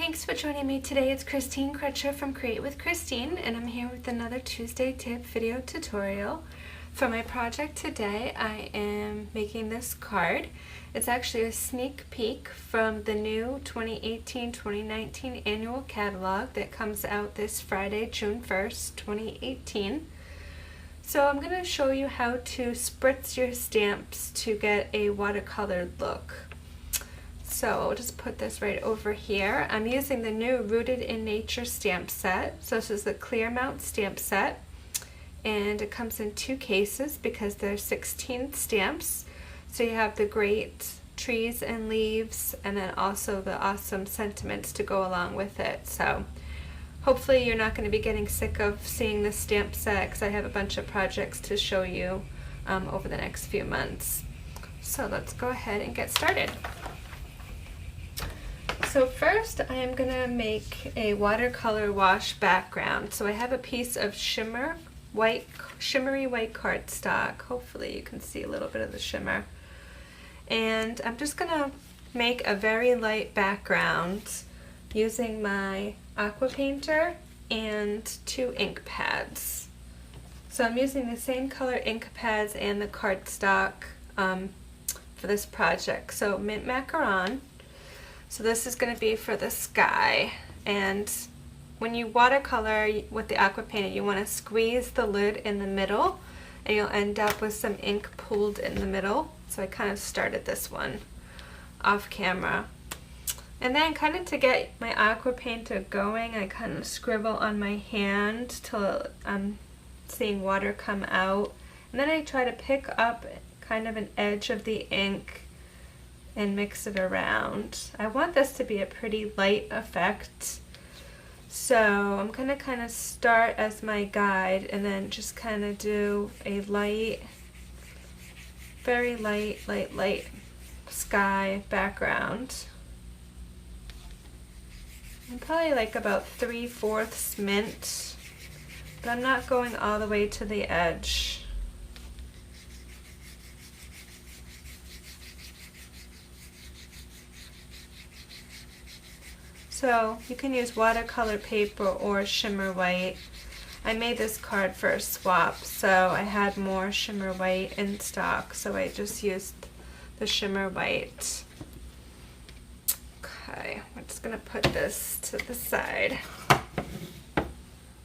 Thanks for joining me today. It's Christine Crutcher from Create with Christine, and I'm here with another Tuesday tip video tutorial. For my project today, I am making this card. It's actually a sneak peek from the new 2018-2019 annual catalog that comes out this Friday, June 1st, 2018. So I'm going to show you how to spritz your stamps to get a watercolored look. So I'll just put this right over here. I'm using the new Rooted in Nature stamp set. So this is the clear mount stamp set, and it comes in two cases because there's 16 stamps. So you have the great trees and leaves, and then also the awesome sentiments to go along with it. So hopefully you're not going to be getting sick of seeing this stamp set, because I have a bunch of projects to show you over the next few months. So let's go ahead and get started. So first I am going to make a watercolor wash background. So I have a piece of shimmery white cardstock. Hopefully you can see a little bit of the shimmer. And I'm just going to make a very light background using my aqua painter and two ink pads. So I'm using the same color ink pads and the cardstock for this project. So mint macaron. So this is going to be for the sky, and when you watercolor with the aqua paint, you want to squeeze the lid in the middle and you'll end up with some ink pooled in the middle. So I kind of started this one off camera. And then kind of to get my aqua painter going, I kind of scribble on my hand till I'm seeing water come out. And then I try to pick up kind of an edge of the ink and mix it around. I want this to be a pretty light effect. So I'm going to kind of start as my guide and then just kind of do a light, very light sky background. I'm probably like about 3/4 mint, but I'm not going all the way to the edge. So you can use watercolor paper or shimmer white. I made this card for a swap, so I had more shimmer white in stock, so I just used the shimmer white. Okay, we're just going to put this to the side.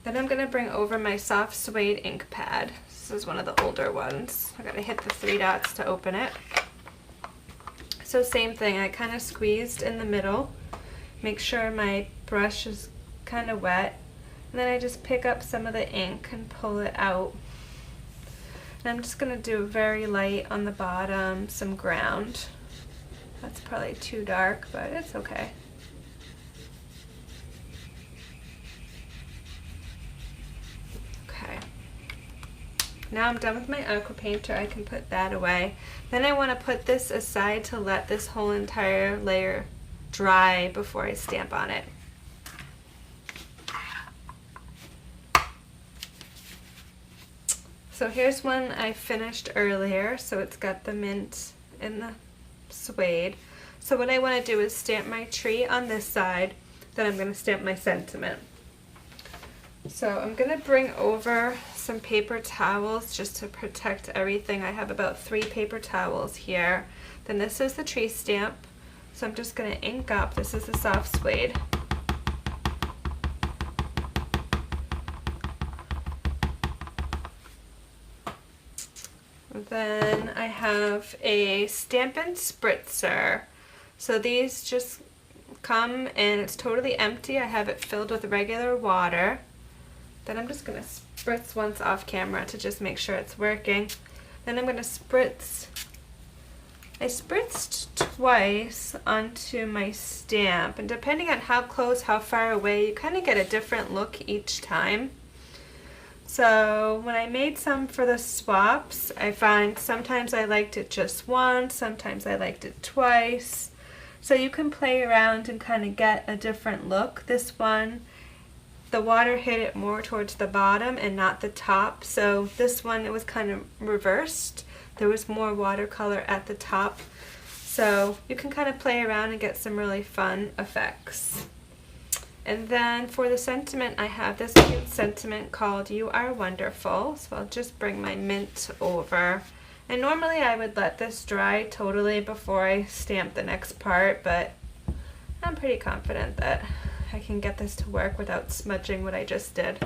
Then I'm going to bring over my soft suede ink pad. This is one of the older ones. I got to hit the 3 dots to open it. So same thing, I kind of squeezed in the middle. Make sure my brush is kind of wet, and then I just pick up some of the ink and pull it out. And I'm just going to do very light on the bottom, some ground. That's probably too dark, but it's okay. Okay. Now I'm done with my aqua painter. I can put that away. Then I want to put this aside to let this whole entire layer dry before I stamp on it. So here's one I finished earlier, so it's got the mint and the suede. So what I want to do is stamp my tree on this side, then I'm going to stamp my sentiment. So I'm going to bring over some paper towels just to protect everything. I have about 3 paper towels here. Then this is the tree stamp. So I'm just going to ink up. This is the soft suede. Then I have a Stampin' Spritzer. So these just come and it's totally empty. I have it filled with regular water. Then I'm just going to spritz once off camera to just make sure it's working. Then I'm going to spritz. I spritzed twice onto my stamp, and depending on how close, how far away, you kind of get a different look each time. So when I made some for the swaps, I find sometimes I liked it just once, sometimes I liked it twice. So you can play around and kind of get a different look. This one, the water hit it more towards the bottom and not the top. So this one, it was kind of reversed. There was more watercolor at the top. So you can kind of play around and get some really fun effects. And then for the sentiment, I have this cute sentiment called "You Are Wonderful." So I'll just bring my mint over. And normally I would let this dry totally before I stamp the next part, but I'm pretty confident that I can get this to work without smudging what I just did.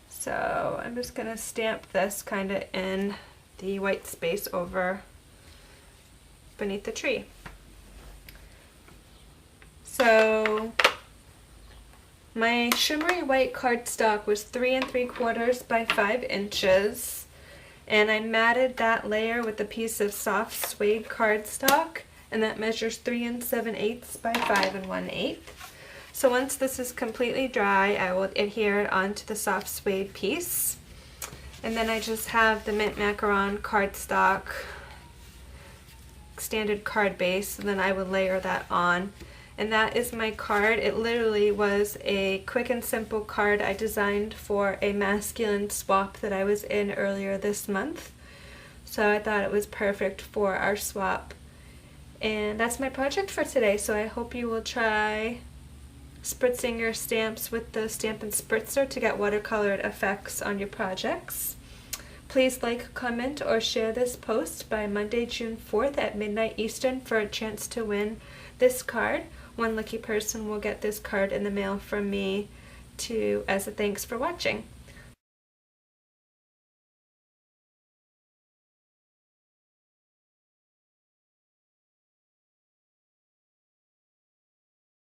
So I'm just going to stamp this kind of in the white space over beneath the tree. So my shimmery white cardstock was 3 3/4 by 5 inches, and I matted that layer with a piece of soft suede cardstock, and that measures 3 7/8 by 5 1/8. So once this is completely dry, I will adhere it onto the soft suede piece. And then I just have the mint macaron cardstock standard card base, and then I will layer that on. And that is my card. It literally was a quick and simple card I designed for a masculine swap that I was in earlier this month. So I thought it was perfect for our swap. And that's my project for today, so I hope you will try spritzing your stamps with the Stampin' Spritzer to get watercolored effects on your projects. Please like, comment, or share this post by Monday, June 4th at midnight Eastern for a chance to win this card. One lucky person will get this card in the mail from me as a thanks for watching.